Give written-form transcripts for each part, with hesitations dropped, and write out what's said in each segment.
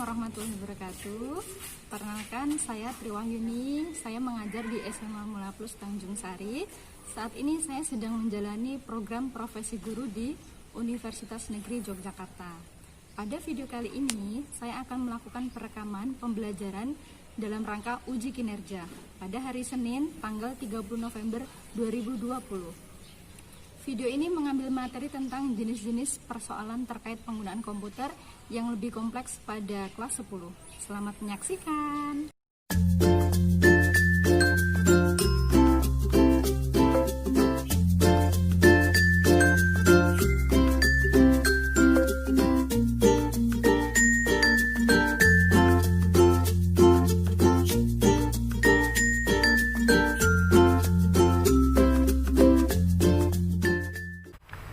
warahmatullahi wabarakatuh. Perkenalkan, saya Triwahyuni. Saya mengajar di SMA Mula Plus Tanjung Sari. Saat ini saya sedang menjalani program profesi guru di Universitas Negeri Yogyakarta. Pada video kali ini, saya akan melakukan perekaman pembelajaran dalam rangka uji kinerja pada hari Senin, tanggal 30 November 2020. Video ini mengambil materi tentang jenis-jenis persoalan terkait penggunaan komputer yang lebih kompleks pada kelas 10. Selamat menyaksikan.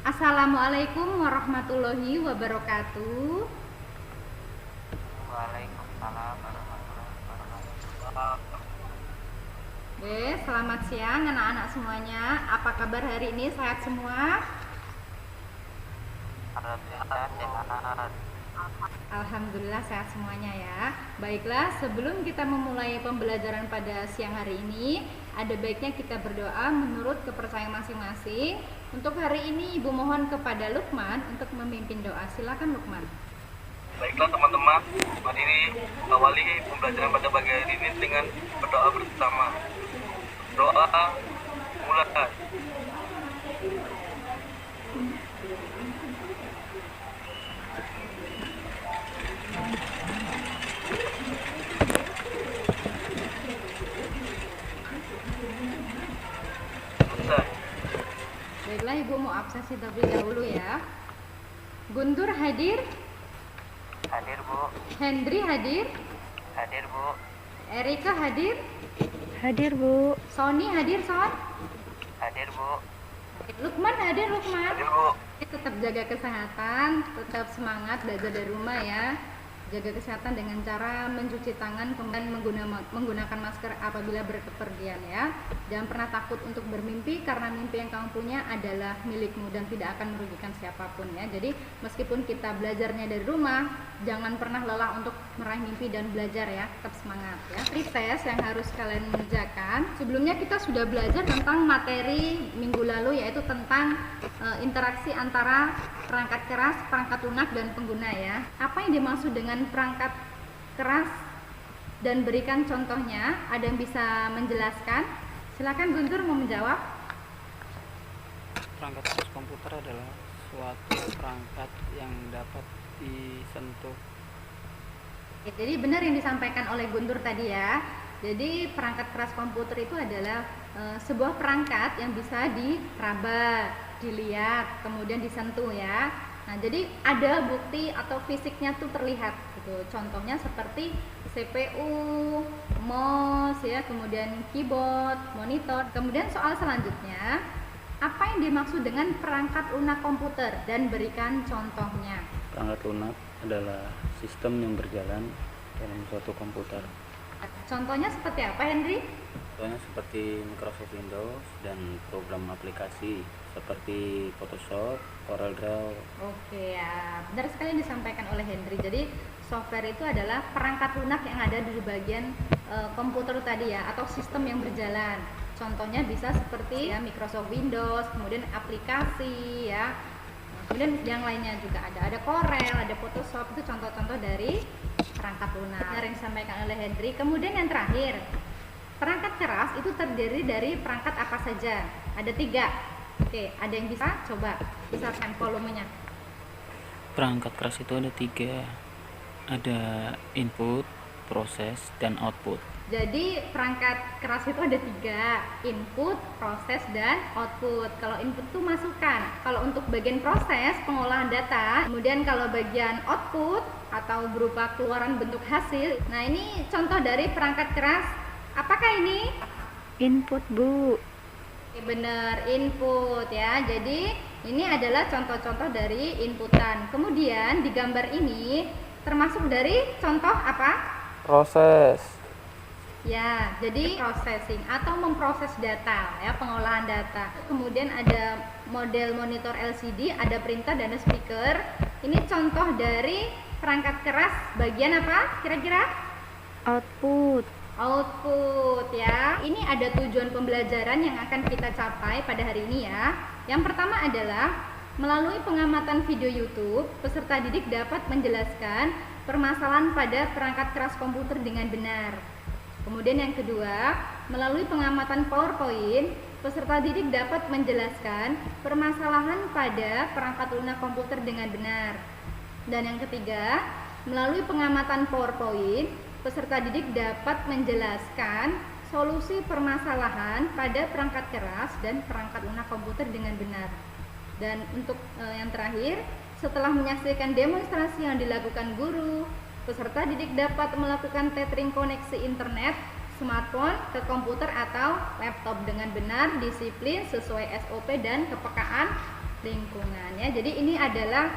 Assalamualaikum warahmatullahi wabarakatuh. Waalaikumsalam warahmatullahi wabarakatuh. Oke, selamat siang anak-anak semuanya. Apa kabar hari ini? Sehat semua? Alhamdulillah sehat. Alhamdulillah sehat semuanya ya. Baiklah, sebelum kita memulai pembelajaran pada siang hari ini, ada baiknya kita berdoa menurut kepercayaan masing-masing. Untuk hari ini Ibu mohon kepada Lukman untuk memimpin doa. Silakan Lukman. Baiklah teman-teman, mari ini awali pembelajaran pada pagi hari ini dengan berdoa bersama. Doa mulai. Baiklah, Ibu mau absensi terlebih dahulu ya. Guntur hadir? Hadir Bu, Hendri hadir? hadir Bu, Erika hadir? Hadir Bu. Sony hadir, Son? hadir Bu, Lukman hadir, Lukman? Hadir Bu. Tetap jaga kesehatan, tetap semangat belajar dari rumah ya. Jaga kesehatan dengan cara mencuci tangan, kemudian menggunakan masker apabila berpergian ya. Jangan pernah takut untuk bermimpi, karena mimpi yang kamu punya adalah milikmu dan tidak akan merugikan siapapun ya. Jadi meskipun kita belajarnya dari rumah, jangan pernah lelah untuk meraih mimpi dan belajar ya. Tetap semangat ya. Pretest yang harus kalian kerjakan. Sebelumnya kita sudah belajar tentang materi minggu lalu, yaitu tentang interaksi antara perangkat keras, perangkat lunak, dan pengguna ya. Apa yang dimaksud dengan perangkat keras dan berikan contohnya? Ada yang bisa menjelaskan? Silakan Guntur mau menjawab. Perangkat keras komputer adalah suatu perangkat yang dapat disentuh. Ya, jadi benar yang disampaikan oleh Guntur tadi ya. Jadi perangkat keras komputer itu adalah sebuah perangkat yang bisa diraba, dilihat, kemudian disentuh ya. Nah, jadi ada bukti atau fisiknya tuh terlihat gitu. Contohnya seperti CPU, mouse ya, kemudian keyboard, monitor. Kemudian soal selanjutnya, apa yang dimaksud dengan perangkat lunak komputer dan berikan contohnya? Perangkat lunak adalah sistem yang berjalan dalam suatu komputer. Contohnya seperti apa, Henry? Contohnya seperti Microsoft Windows dan program aplikasi seperti Photoshop, CorelDRAW. Oke ya, benar sekali yang disampaikan oleh Henry. Jadi software itu adalah perangkat lunak yang ada di bagian komputer tadi ya, atau sistem yang berjalan. Contohnya bisa seperti ya Microsoft Windows, kemudian aplikasi ya. Kemudian yang lainnya juga ada Corel, ada Photoshop, itu contoh-contoh dari perangkat lunak. Benar yang disampaikan oleh Henry. Kemudian yang terakhir, perangkat keras itu terdiri dari perangkat apa saja? Ada 3. Oke, ada yang bisa? Coba besarkan volumenya. Perangkat keras itu ada 3. Ada input, proses, dan output. Jadi perangkat keras itu ada 3, input, proses, dan output. Kalau input itu masukan, kalau untuk bagian proses pengolahan data, kemudian kalau bagian output atau berupa keluaran bentuk hasil. Nah, ini contoh dari perangkat keras. Apakah ini? Input Bu. Oke, benar, input ya. Jadi ini adalah contoh-contoh dari inputan. Kemudian di gambar ini termasuk dari contoh apa? Proses. Ya, jadi processing atau memproses data ya, pengolahan data. Kemudian ada model monitor LCD, ada printer dan ada speaker. Ini contoh dari perangkat keras bagian apa kira-kira? Output. Output ya. Ini ada tujuan pembelajaran yang akan kita capai pada hari ini ya. Yang pertama adalah melalui pengamatan video YouTube, peserta didik dapat menjelaskan permasalahan pada perangkat keras komputer dengan benar. Kemudian yang kedua, melalui pengamatan PowerPoint, peserta didik dapat menjelaskan permasalahan pada perangkat lunak komputer dengan benar. Dan yang ketiga, melalui pengamatan PowerPoint, peserta didik dapat menjelaskan solusi permasalahan pada perangkat keras dan perangkat lunak komputer dengan benar. Dan untuk yang terakhir, setelah menyaksikan demonstrasi yang dilakukan guru, peserta didik dapat melakukan tethering koneksi internet, smartphone ke komputer atau laptop dengan benar, disiplin, sesuai SOP dan kepekaan lingkungan ya. Jadi ini adalah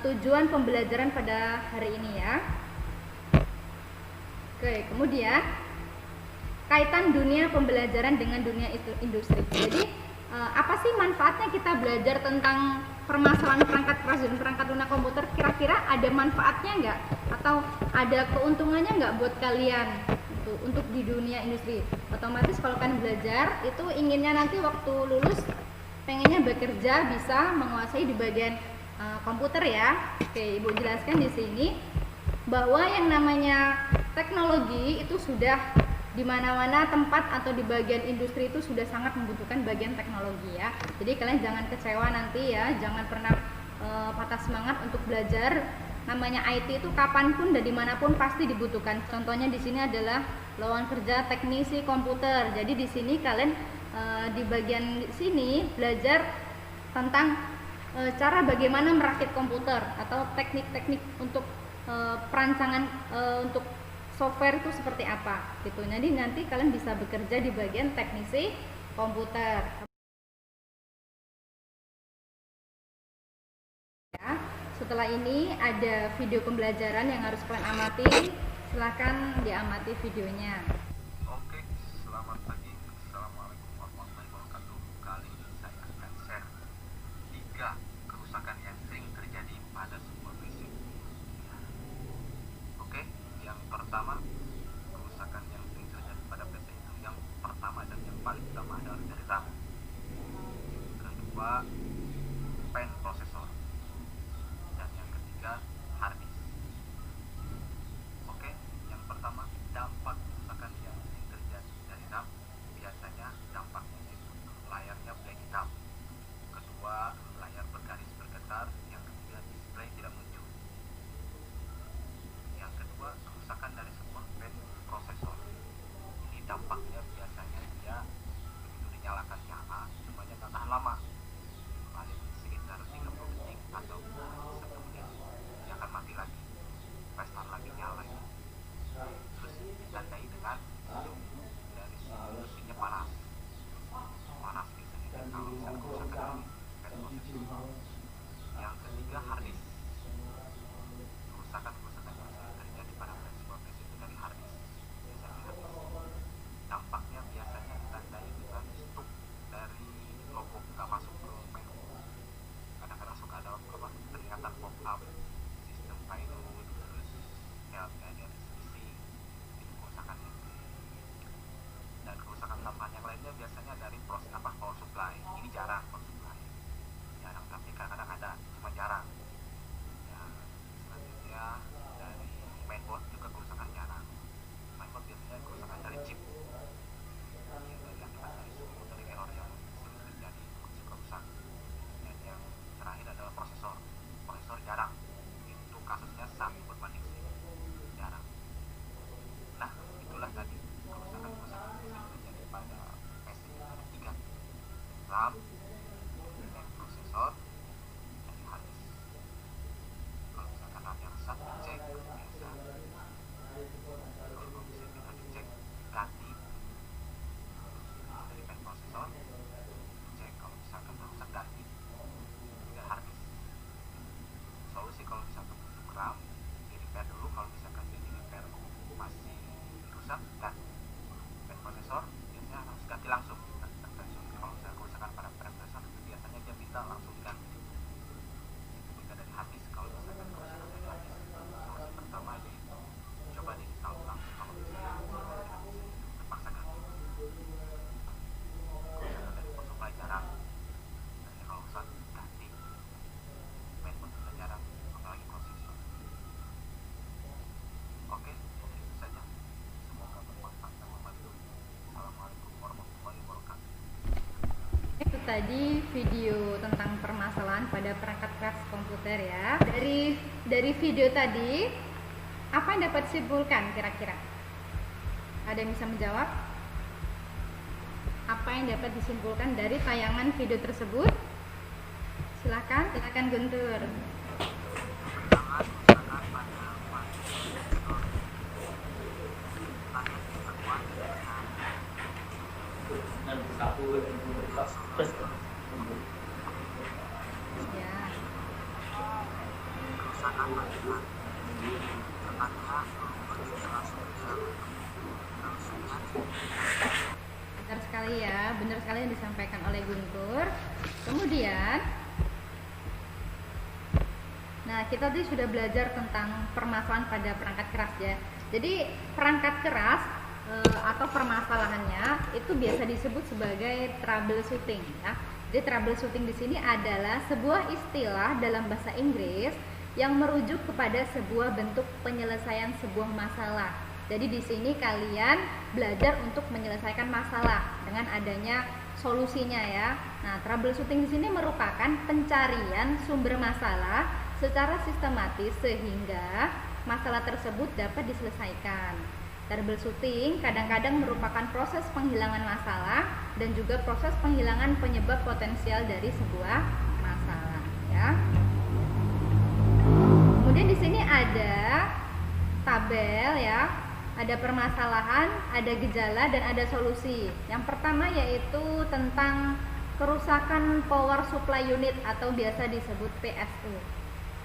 tujuan pembelajaran pada hari ini ya. Oke, kemudian kaitan dunia pembelajaran dengan dunia industri. Jadi apa sih manfaatnya kita belajar tentang permasalahan perangkat keras dan perangkat lunak komputer? Kira-kira ada manfaatnya nggak? Atau ada keuntungannya nggak buat kalian untuk di dunia industri? Otomatis kalau kalian belajar itu inginnya nanti waktu lulus pengennya bekerja bisa menguasai di bagian komputer ya. Oke, Ibu jelaskan di sini bahwa yang namanya teknologi itu sudah di mana-mana tempat atau di bagian industri itu sudah sangat membutuhkan bagian teknologi ya. Jadi kalian jangan kecewa nanti ya, jangan pernah patah semangat untuk belajar. Namanya IT itu kapanpun dan dimanapun pasti dibutuhkan. Contohnya di sini adalah lowongan kerja teknisi komputer. Jadi di sini kalian di bagian sini belajar tentang cara bagaimana merakit komputer atau teknik-teknik untuk perancangan untuk software itu seperti apa gitu. Jadi nanti kalian bisa bekerja di bagian teknisi komputer. Ya, setelah ini ada video pembelajaran yang harus kalian amati. Silakan diamati videonya. Oke, selamat pagi. Assalamualaikum warahmatullahi wabarakatuh. Kali ini saya akan share 3 kerusakan yang sering terjadi pada sebuah PC. Oke, yang pertama, kerusakan yang sering terjadi pada PC itu yang pertama dan yang paling utama adalah dari RAM. Kedua, pen prosesor. Dan yang ketiga, hard disk. Oke, yang pertama, dampak kerusakan yang sering terjadi dari RAM. Biasanya dampaknya itu layarnya black hitam. Kedua, layar bergaris bergetar. Yang ketiga, display tidak muncul. Yang kedua, kerusakan dari sebuah pen prosesor. Ini dampaknya biasanya dia begitu dinyalakan nyala, semuanya nggak tahan lama. Paling sekitar 30 detik atau 1 menit dia akan mati lagi, restart lagi nyala. Terus ditandai dengan dari mesinnya panas biasanya. Dan kalau misalnya kerusakan dari pen prosesor. Yang ketiga, hard disk. Kerusakan yang sering terjadi pada sebuah PC itu dari hard disk. Biasanya hard disk. Dampaknya biasanya ditandai dengan stroke dari logo nggak masuk ke menu. Kadang-kadang suka ada peringatan pop up sistem file terus help dari PC. Itu kerusakannya. Dan kerusakan tambahan yang lainnya biasanya dari power supply. Ini jarang power supply. Jarang, tapi kadang-kadang ada, cuma jarang. Ya, selanjutnya dari mainboard juga kerusakan jarang. Mainboard biasanya kerusakan dari chip. Ya, dari akibat dari suhu, dari error yang sering terjadi chip rusak. Dan yang terakhir adalah prosesor. Prosesor jarang. Itu kasusnya satu berbanding 1000. Jarang. Nah, itulah tadi kerusakan-kerusakan yang sering terjadi pada PC. Ada 3. RAM, dan prosesor, dan hard disk. Kalau misalkan RAM yang rusak, dicek biasa. Kalau bisa kita dicek, ganti dari pen prosesor, cek kalau misalkan rusak ganti. Juga hard disk. Solusi kalau misalkan untuk RAM, di repair dulu. Kalau misalkan dia di repair masih rusak, ganti. Pen prosesor biasanya harus ganti langsung. Kalau misalkan kerusakan pada pen tadi video tentang permasalahan pada perangkat keras komputer ya. Dari video tadi, apa yang dapat disimpulkan kira-kira? Ada yang bisa menjawab? Apa yang dapat disimpulkan dari tayangan video tersebut? Silakan Guntur. Pertama, usahakan pada masuk store. Target diperkuat dengan Ya. kerusakan latihan. Tepatnya langsung Benar sekali ya, benar sekali yang disampaikan oleh Guntur. Kemudian, nah kita tadi sudah belajar tentang permasalahan pada perangkat keras ya. Jadi perangkat keras atau permasalahannya itu biasa disebut sebagai troubleshooting ya. Jadi troubleshooting di sini adalah sebuah istilah dalam bahasa Inggris yang merujuk kepada sebuah bentuk penyelesaian sebuah masalah. Jadi di sini kalian belajar untuk menyelesaikan masalah dengan adanya solusinya ya. Nah, troubleshooting di sini merupakan pencarian sumber masalah secara sistematis sehingga masalah tersebut dapat diselesaikan. Troubleshooting kadang-kadang merupakan proses penghilangan masalah dan juga proses penghilangan penyebab potensial dari sebuah masalah ya. Kemudian di sini ada tabel ya. Ada permasalahan, ada gejala dan ada solusi. Yang pertama yaitu tentang kerusakan power supply unit atau biasa disebut PSU.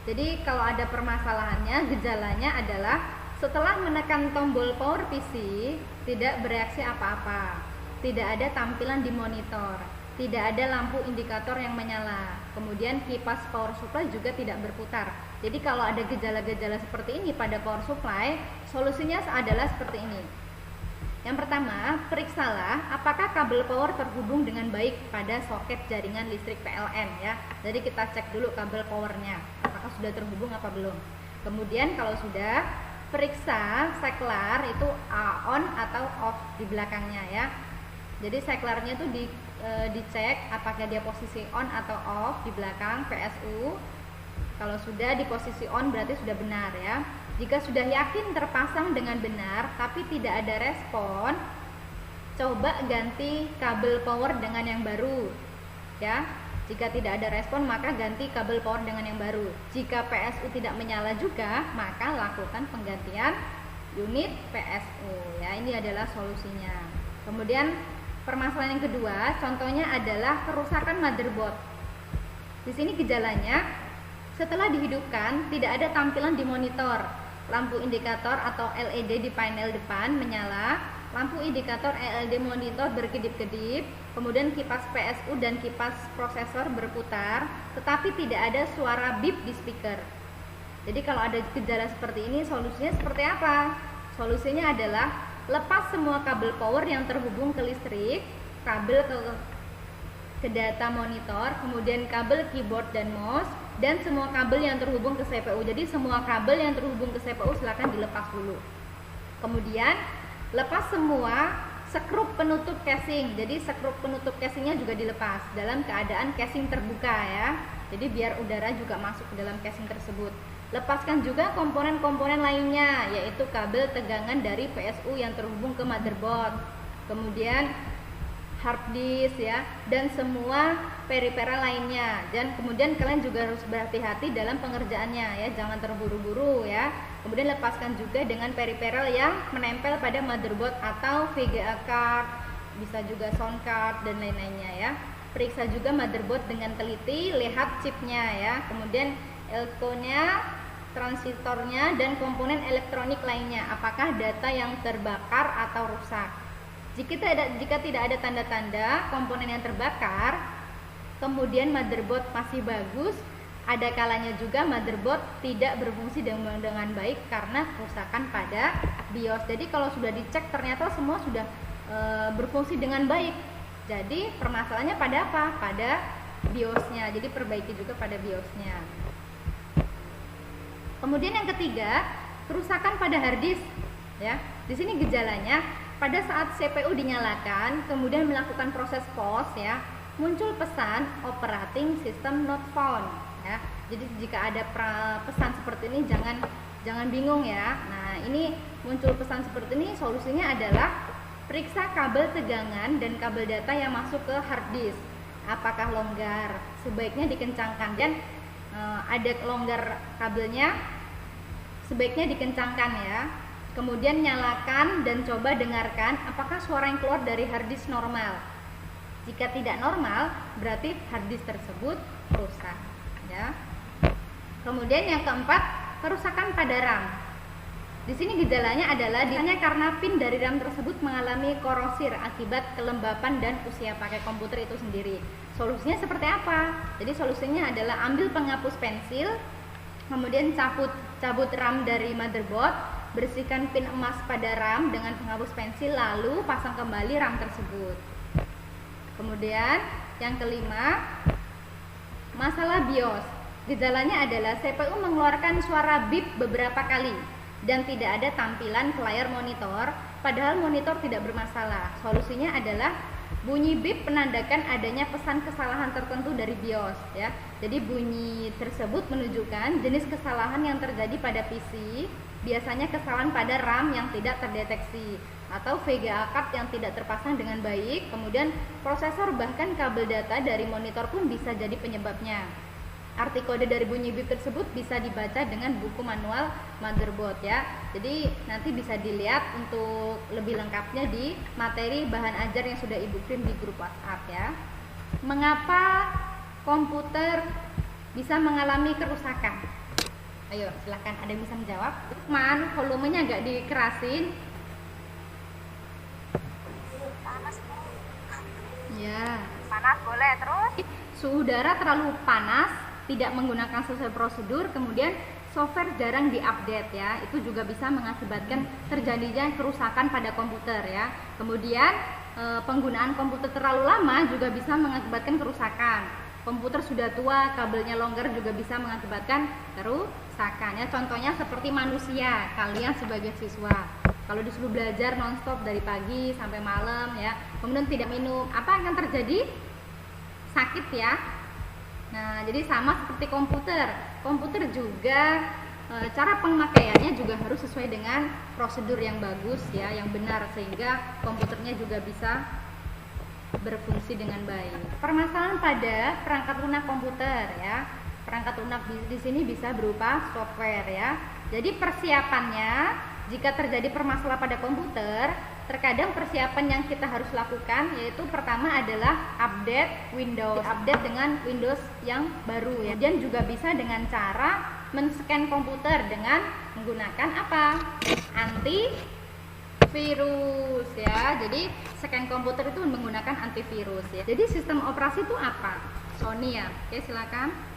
Jadi kalau ada permasalahannya, gejalanya adalah setelah menekan tombol power PC tidak bereaksi apa-apa, tidak ada tampilan di monitor, tidak ada lampu indikator yang menyala, kemudian kipas power supply juga tidak berputar. Jadi kalau ada gejala-gejala seperti ini pada power supply, solusinya adalah seperti ini. Yang pertama, periksalah apakah kabel power terhubung dengan baik pada soket jaringan listrik PLN ya. Jadi kita cek dulu kabel powernya, apakah sudah terhubung apa belum. Kemudian kalau sudah, periksa seklar itu on atau off di belakangnya ya. Jadi seklarnya itu dicek apakah dia posisi on atau off di belakang PSU. Kalau sudah di posisi on berarti sudah benar ya. Jika sudah yakin terpasang dengan benar tapi tidak ada respon, coba ganti kabel power dengan yang baru ya. Jika tidak ada respon maka ganti kabel power dengan yang baru. Jika PSU tidak menyala juga maka lakukan penggantian unit PSU ya. Ini adalah solusinya. Kemudian permasalahan yang kedua, contohnya adalah kerusakan motherboard. Di sini gejalanya, setelah dihidupkan tidak ada tampilan di monitor, lampu indikator atau LED di panel depan menyala, lampu indikator LED monitor berkedip-kedip, kemudian kipas PSU dan kipas prosesor berputar, tetapi tidak ada suara beep di speaker. Jadi kalau ada gejala seperti ini, solusinya seperti apa? Solusinya adalah lepas semua kabel power yang terhubung ke listrik, kabel ke data monitor, kemudian kabel keyboard dan mouse, dan semua kabel yang terhubung ke CPU. Jadi semua kabel yang terhubung ke CPU silakan dilepas dulu. Kemudian lepas semua skrup penutup casing. Jadi skrup penutup casingnya juga dilepas dalam keadaan casing terbuka ya. Jadi biar udara juga masuk ke dalam casing tersebut. Lepaskan juga komponen-komponen lainnya, yaitu kabel tegangan dari PSU yang terhubung ke motherboard, kemudian hard disk ya, dan semua periferal lainnya. Dan kemudian kalian juga harus berhati-hati dalam pengerjaannya ya, jangan terburu-buru ya. Kemudian lepaskan juga dengan periferal yang menempel pada motherboard atau VGA card, bisa juga sound card dan lain-lainnya ya. Periksa juga motherboard dengan teliti, lihat chipnya ya, kemudian elko-nya, transistornya, dan komponen elektronik lainnya, apakah data yang terbakar atau rusak. Jika tidak ada tanda-tanda komponen yang terbakar, kemudian motherboard masih bagus, ada kalanya juga motherboard tidak berfungsi dengan baik karena kerusakan pada BIOS. Jadi kalau sudah dicek ternyata semua sudah berfungsi dengan baik. Jadi permasalahannya pada apa? Pada BIOS-nya. Jadi perbaiki juga pada BIOS-nya. Kemudian yang ketiga, kerusakan pada hard disk ya. Di sini gejalanya pada saat CPU dinyalakan kemudian melakukan proses pause ya, muncul pesan operating system not found ya. Jadi jika ada pesan seperti ini jangan bingung ya. Nah, ini muncul pesan seperti ini, solusinya adalah periksa kabel tegangan dan kabel data yang masuk ke hard disk. Apakah longgar? Sebaiknya dikencangkan. Dan ada longgar kabelnya, sebaiknya dikencangkan ya. Kemudian nyalakan dan coba dengarkan apakah suara yang keluar dari hard disk normal. Jika tidak normal, berarti hard disk tersebut rusak ya. Kemudian yang keempat, kerusakan pada RAM. Di sini gejalanya adalah karena pin dari RAM tersebut mengalami korosir akibat kelembapan dan usia pakai komputer itu sendiri. Solusinya seperti apa? Jadi solusinya adalah ambil penghapus pensil, kemudian cabut RAM dari motherboard, bersihkan pin emas pada RAM dengan penghapus pensil, lalu pasang kembali RAM tersebut. Kemudian yang kelima, masalah BIOS. Gejalanya adalah CPU mengeluarkan suara bip beberapa kali dan tidak ada tampilan ke layar monitor, padahal monitor tidak bermasalah. Solusinya adalah bunyi bip menandakan adanya pesan kesalahan tertentu dari BIOS ya. Jadi bunyi tersebut menunjukkan jenis kesalahan yang terjadi pada PC, biasanya kesalahan pada RAM yang tidak terdeteksi atau VGA card yang tidak terpasang dengan baik, kemudian prosesor bahkan kabel data dari monitor pun bisa jadi penyebabnya. Arti kode dari bunyi bip tersebut bisa dibaca dengan buku manual motherboard ya. Jadi nanti bisa dilihat untuk lebih lengkapnya di materi bahan ajar yang sudah Ibu kirim di grup WhatsApp ya. Mengapa komputer bisa mengalami kerusakan? Ayo silahkan, ada yang bisa menjawab. Volumenya agak dikerasin. Panas. Ya. Panas boleh terus. Suhu udara terlalu panas, tidak menggunakan sesuai prosedur, kemudian software jarang diupdate ya, itu juga bisa mengakibatkan terjadinya kerusakan pada komputer ya. Kemudian penggunaan komputer terlalu lama juga bisa mengakibatkan kerusakan. Komputer sudah tua, kabelnya longgar juga bisa mengakibatkan kerusakan ya. Contohnya seperti manusia, kalian sebagai siswa kalau disuruh belajar nonstop dari pagi sampai malam ya, kemudian tidak minum, apa akan terjadi? Sakit ya. Nah, jadi sama seperti komputer. Komputer juga cara pemakaiannya juga harus sesuai dengan prosedur yang bagus ya, yang benar, sehingga komputernya juga bisa berfungsi dengan baik. Permasalahan pada perangkat lunak komputer ya. Perangkat lunak di sini bisa berupa software ya. Jadi persiapannya jika terjadi permasalahan pada komputer, terkadang persiapan yang kita harus lakukan yaitu pertama adalah update Windows, update dengan Windows yang baru ya. Dan juga bisa dengan cara men-scan komputer dengan menggunakan apa? Antivirus ya. Jadi scan komputer itu menggunakan antivirus ya. Jadi sistem operasi itu apa? Sony ya. Oke, silakan.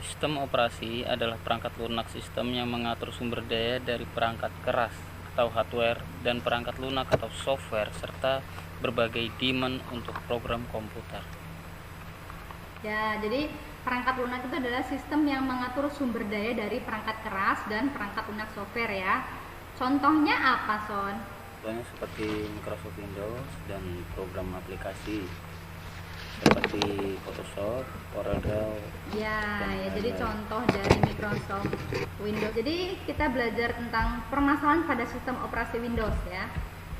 Sistem operasi adalah perangkat lunak sistem yang mengatur sumber daya dari perangkat keras atau hardware dan perangkat lunak atau software serta berbagai daemon untuk program komputer. Ya, jadi perangkat lunak itu adalah sistem yang mengatur sumber daya dari perangkat keras dan perangkat lunak software ya. Contohnya apa, Son? Contohnya seperti Microsoft Windows dan program aplikasi seperti Photoshop, CorelDRAW. Ya, jadi contoh dari Microsoft Windows. Jadi kita belajar tentang permasalahan pada sistem operasi Windows ya.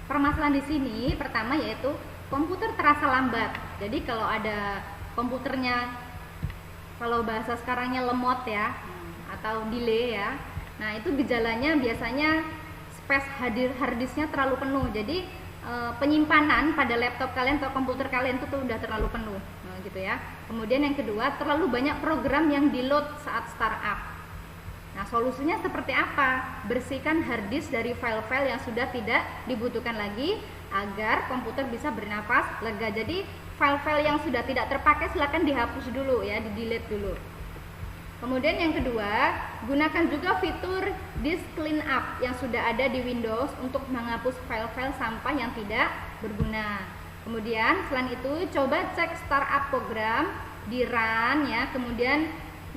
Permasalahan di sini pertama yaitu komputer terasa lambat. Jadi kalau ada komputernya, kalau bahasa sekarangnya lemot ya, atau delay ya. Nah, itu gejalanya biasanya space hard disknya terlalu penuh. Jadi penyimpanan pada laptop kalian atau komputer kalian itu tuh udah terlalu penuh gitu ya. Kemudian yang kedua, terlalu banyak program yang di load saat startup. Nah, solusinya seperti apa? Bersihkan hard disk dari file-file yang sudah tidak dibutuhkan lagi agar komputer bisa bernafas lega. Jadi file-file yang sudah tidak terpakai silakan dihapus dulu ya, di delete dulu. Kemudian yang kedua, gunakan juga fitur disk clean up yang sudah ada di Windows untuk menghapus file-file sampah yang tidak berguna. Kemudian selain itu, coba cek startup program di run ya, kemudian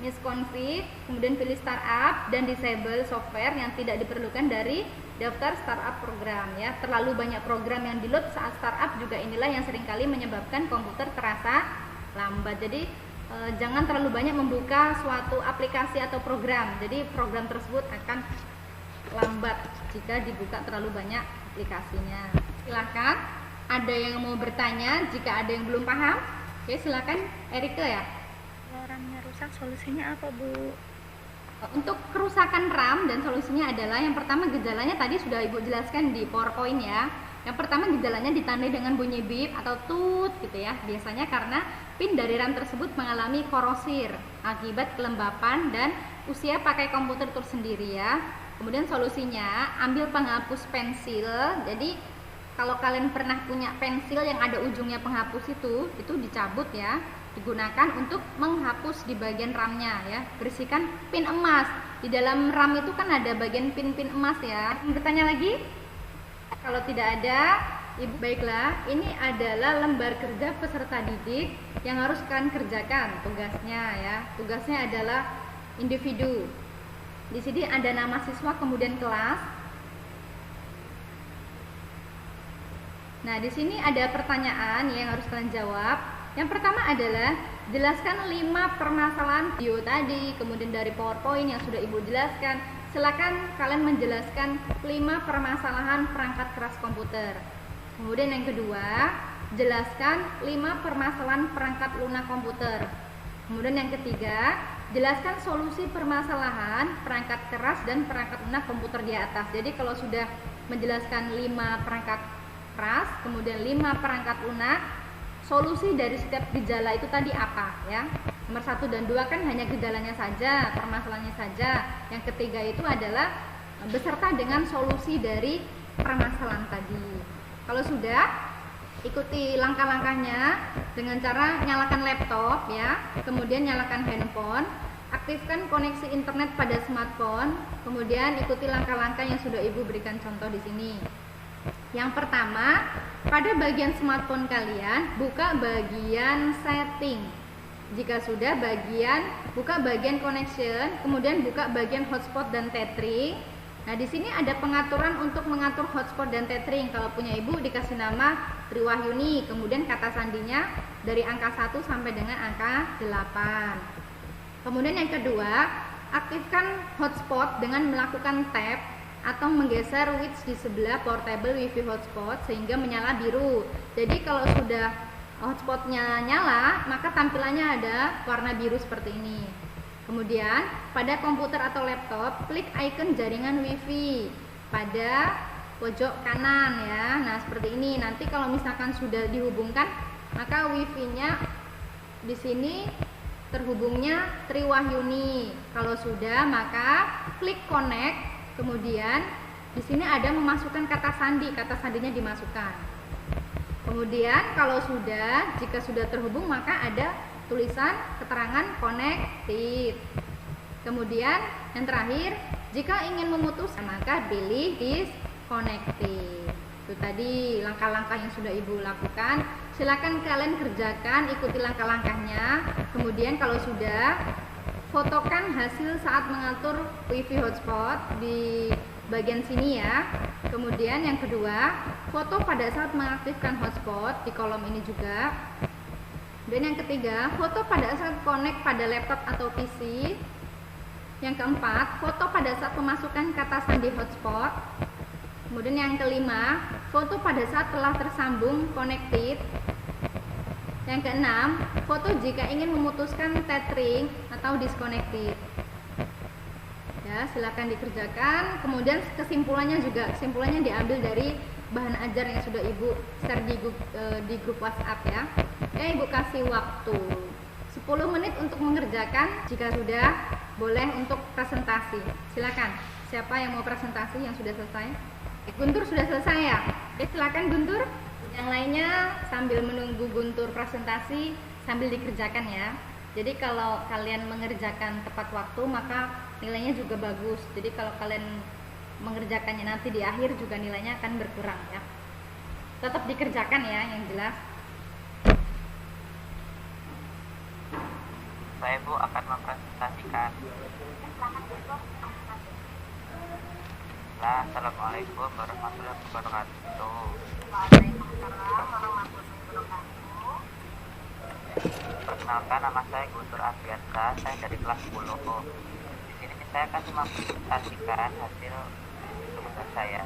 misconfig, kemudian pilih startup dan disable software yang tidak diperlukan dari daftar startup program ya. Terlalu banyak program yang di-load saat startup juga inilah yang seringkali menyebabkan komputer terasa lambat. Jadi jangan terlalu banyak membuka suatu aplikasi atau program. Jadi program tersebut akan lambat jika dibuka terlalu banyak aplikasinya. Silahkan, ada yang mau bertanya jika ada yang belum paham? Oke, silakan Erika ya. Kalau RAM-nya rusak, solusinya apa, Bu? Untuk kerusakan RAM dan solusinya adalah yang pertama gejalanya tadi sudah Ibu jelaskan di PowerPoint ya. Yang pertama gejalanya ditandai dengan bunyi bip atau tut gitu ya. Biasanya karena pin dari RAM tersebut mengalami korosir akibat kelembapan dan usia pakai komputer itu sendiri ya. Kemudian solusinya ambil penghapus pensil. Jadi kalau kalian pernah punya pensil yang ada ujungnya penghapus itu dicabut ya. Digunakan untuk menghapus di bagian RAM-nya ya. Berisikan pin emas. Di dalam RAM itu kan ada bagian pin-pin emas ya. Bertanya lagi? Kalau tidak ada, Ibu baiklah, ini adalah lembar kerja peserta didik yang harus kalian kerjakan tugasnya ya. Tugasnya adalah individu. Di sini ada nama siswa kemudian kelas. Nah, di sini ada pertanyaan yang harus kalian jawab. Yang pertama adalah jelaskan 5 permasalahan video tadi, kemudian dari PowerPoint yang sudah Ibu jelaskan. Silakan kalian menjelaskan 5 permasalahan perangkat keras komputer. Kemudian yang kedua, jelaskan 5 permasalahan perangkat lunak komputer. Kemudian yang ketiga, jelaskan solusi permasalahan perangkat keras dan perangkat lunak komputer di atas. Jadi kalau sudah menjelaskan 5 perangkat keras, kemudian 5 perangkat lunak, solusi dari setiap gejala itu tadi apa ya. Nomor 1 dan 2 kan hanya gejalanya saja, permasalahannya saja. Yang ketiga itu adalah beserta dengan solusi dari permasalahan tadi. Kalau sudah, ikuti langkah-langkahnya dengan cara nyalakan laptop ya, kemudian nyalakan handphone, aktifkan koneksi internet pada smartphone, kemudian ikuti langkah-langkah yang sudah Ibu berikan contoh di sini. Yang pertama, pada bagian smartphone kalian buka bagian setting. Jika sudah buka bagian connection, kemudian buka bagian hotspot dan tethering. Nah, di sini ada pengaturan untuk mengatur hotspot dan tethering. Kalau punya Ibu dikasih nama Triwahyuni, kemudian kata sandinya dari angka 1 sampai dengan angka 8. Kemudian yang kedua, aktifkan hotspot dengan melakukan tab atau menggeser switch di sebelah portable wifi hotspot sehingga menyala biru. Jadi kalau sudah hotspotnya nyala, maka tampilannya ada warna biru seperti ini. Kemudian pada komputer atau laptop, klik icon jaringan wifi pada pojok kanan ya. Nah seperti ini. Nanti kalau misalkan sudah dihubungkan, maka wifi-nya di sini terhubungnya Triwahyuni. Kalau sudah, maka klik connect. Kemudian di sini ada memasukkan kata sandi, kata sandinya dimasukkan. Kemudian kalau sudah, jika sudah terhubung maka ada tulisan keterangan connected. Kemudian yang terakhir, jika ingin memutus maka pilih disconnected. Itu tadi langkah-langkah yang sudah Ibu lakukan. Silakan kalian kerjakan, ikuti langkah-langkahnya. Kemudian kalau sudah, fotokan hasil saat mengatur wifi hotspot di bagian sini ya. Kemudian yang kedua, foto pada saat mengaktifkan hotspot di kolom ini juga. Dan yang ketiga, foto pada saat connect pada laptop atau PC. Yang keempat, foto pada saat memasukkan kata sandi hotspot. Kemudian yang kelima, foto pada saat telah tersambung connected. Yang keenam, foto jika ingin memutuskan tethering atau disconnected. Ya, silakan dikerjakan. Kemudian kesimpulannya diambil dari bahan ajar yang sudah Ibu share di grup WhatsApp ya. Ya, Ibu kasih waktu 10 menit untuk mengerjakan. Jika sudah, boleh untuk presentasi. Silakan. Siapa yang mau presentasi yang sudah selesai? Guntur sudah selesai ya? Oke, silakan Guntur. Yang lainnya sambil menunggu Guntur presentasi sambil dikerjakan ya. Jadi kalau kalian mengerjakan tepat waktu maka nilainya juga bagus. Jadi kalau kalian mengerjakannya nanti di akhir juga nilainya akan berkurang ya. Tetap dikerjakan ya yang jelas. Saya Bu akan mempresentasikan. Lah, assalamualaikum warahmatullahi wabarakatuh. Waalaikumsalam warahmatullahi wabarakatuh. Perkenalkan, nama saya Guntur Afiansa, saya dari kelas 10. Di sini saya akan mempresentasikan hasil tugas saya.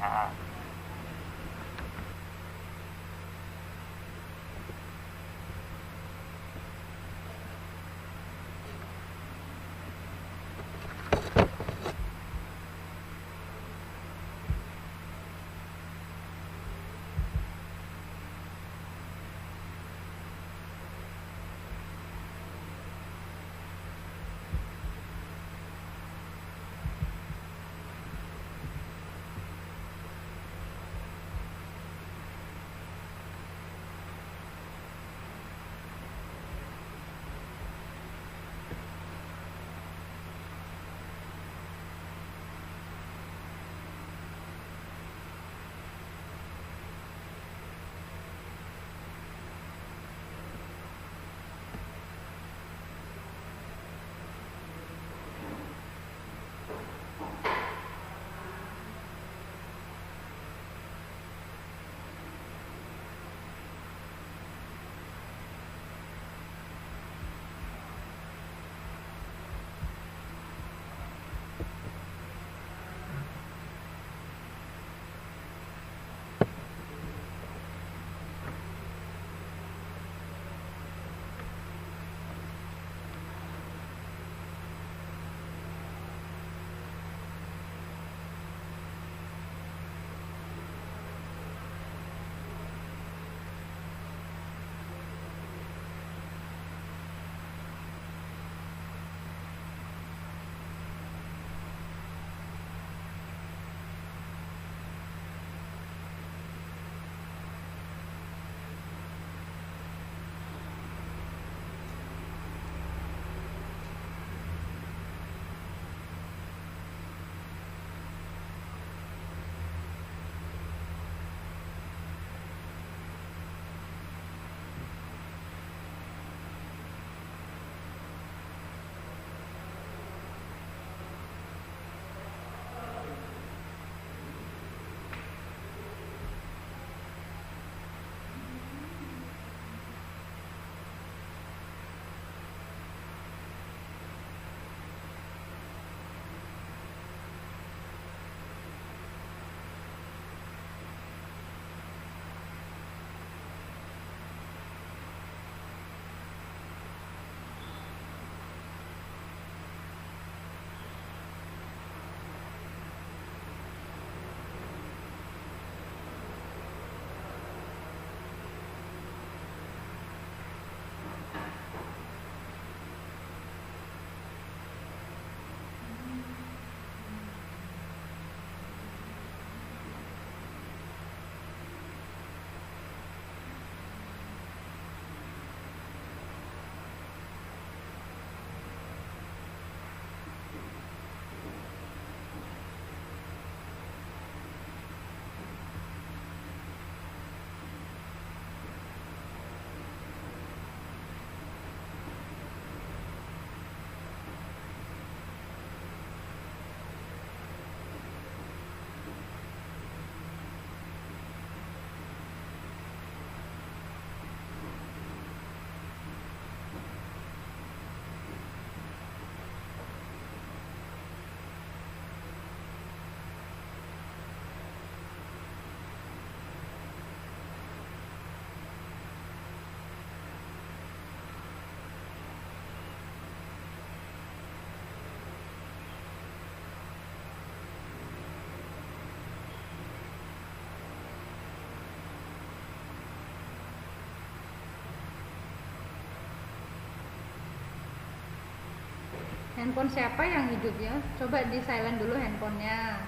Handphone siapa yang hidup ya? Coba di silent dulu handphonenya.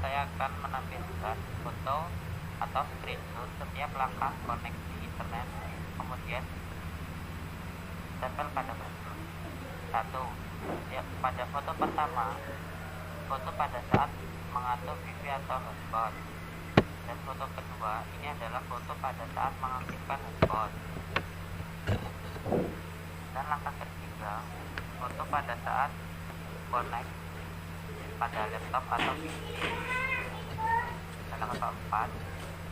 saya akan menampilkan foto atau screenshot setiap langkah koneksi internet, kemudian tempel pada batu. 1. Ya, pada foto pertama, foto pada saat mengatur wifi atau hotspot. Dan foto kedua, ini adalah foto pada saat mengaktifkan hotspot. Dan langkah ketiga, foto pada saat connect pada laptop atau PC. Dan langkah keempat,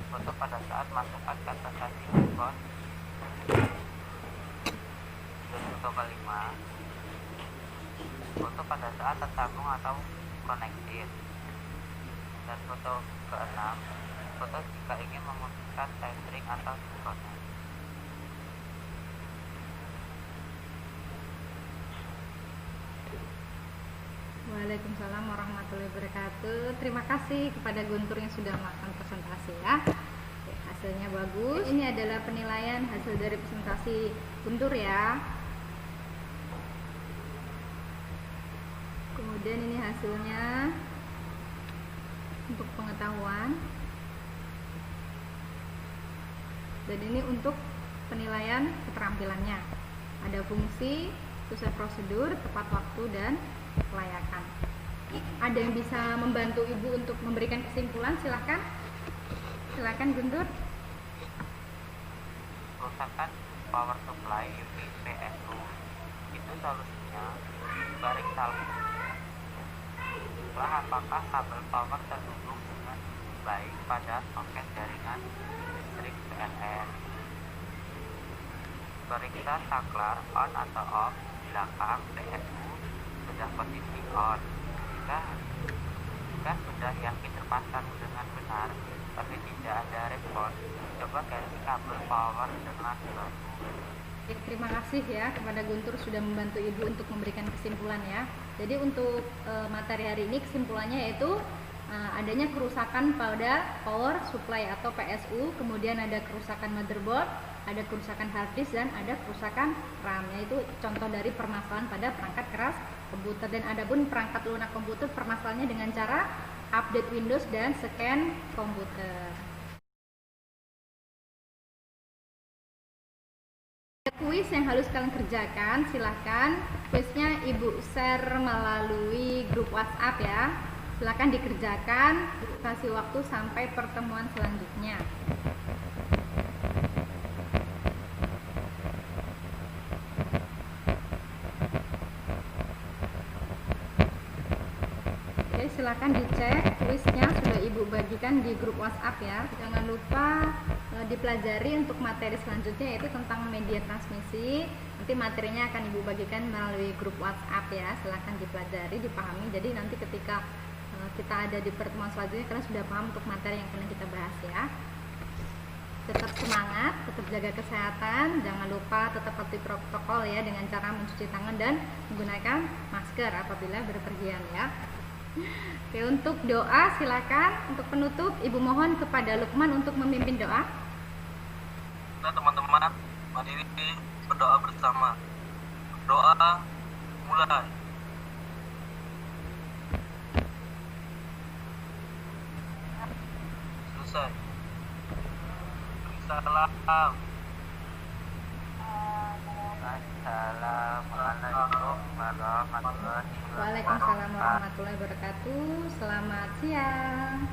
foto pada saat masukkan kata sandi hotspot. Dan foto kelima, foto pada saat tersambung atau connected. Dan foto keenam, foto jika ingin memutuskan tethering atau disconnect. Waalaikumsalam warahmatullahi wabarakatuh. Terima kasih kepada Guntur yang sudah melakukan presentasi ya. Oke, hasilnya bagus. Ini adalah penilaian hasil dari presentasi Guntur ya. Kemudian ini hasilnya untuk pengetahuan. Dan ini untuk penilaian keterampilannya. Ada fungsi, sesuai prosedur, tepat waktu, dan kelayakan. Ada yang bisa membantu Ibu untuk memberikan kesimpulan? Silahkan. Silahkan Guntur. Kerusakan power supply UPS-PSU itu solusinya baring salvo. Setelah apakah kabel power terhubung dengan baik pada soket jaringan listrik PLN. Periksa saklar on atau off di belakang PSU sudah posisi on. Jika sudah yakin terpasang dengan benar tapi tidak ada respon, coba ganti kabel power dengan baru. Terima kasih ya kepada Guntur sudah membantu Ibu untuk memberikan kesimpulan ya. Jadi untuk materi hari ini kesimpulannya yaitu adanya kerusakan pada power supply atau PSU, kemudian ada kerusakan motherboard, ada kerusakan hard disk, dan ada kerusakan RAM. Yaitu contoh dari permasalahan pada perangkat keras komputer. Dan adapun perangkat lunak komputer, permasalahannya dengan cara update Windows dan scan komputer. Kuis yang harus kalian kerjakan, silahkan kuisnya Ibu share melalui grup WhatsApp ya. Silahkan dikerjakan, kasih waktu sampai pertemuan selanjutnya. Oke, silahkan dicek kuisnya sudah Ibu bagikan di grup WhatsApp ya. Jangan lupa dipelajari untuk materi selanjutnya yaitu tentang media transmisi. Nanti materinya akan Ibu bagikan melalui grup WhatsApp ya. Silahkan dipelajari, dipahami. Jadi nanti ketika kita ada di pertemuan selanjutnya kalian sudah paham untuk materi yang akan kita bahas ya. Tetap semangat, tetap jaga kesehatan, jangan lupa tetap patuhi protokol ya dengan cara mencuci tangan dan menggunakan masker apabila berpergian ya. Oke, untuk doa silakan untuk penutup Ibu mohon kepada Lukman untuk memimpin doa. Nah, teman-teman, mari berdoa bersama. Doa mulai. Selesai. Salam. Assalamualaikum warahmatullahi wabarakatuh. Waalaikumsalam warahmatullahi wabarakatuh. Selamat siang.